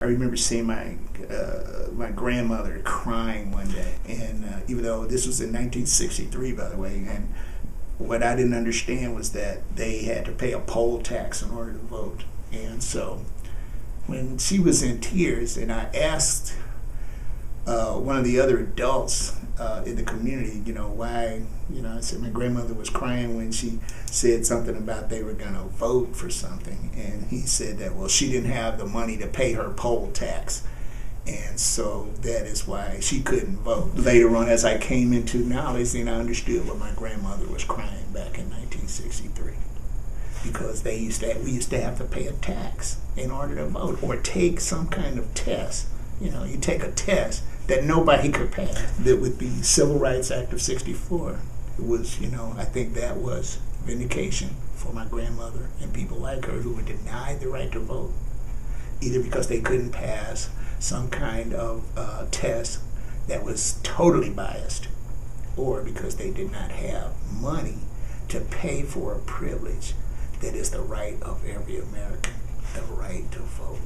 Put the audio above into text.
remember seeing my grandmother crying one day, and even though this was in 1963, by the way, and what I didn't understand was that they had to pay a poll tax in order to vote. And so when she was in tears, and I asked one of the other adults in the community, why, I said my grandmother was crying when she said something about they were going to vote for something. And he said that, well, she didn't have the money to pay her poll tax. And so that is why she couldn't vote. Later on, as I came into knowledge, then I understood why my grandmother was crying back in 1963. Because we used to have to pay a tax in order to vote, or take some kind of test. You take a test that nobody could pass. That would be Civil Rights Act of 64. It was, I think that was vindication for my grandmother and people like her who were denied the right to vote, either because they couldn't pass some kind of test that was totally biased, or because they did not have money to pay for a privilege that is the right of every American, the right to vote.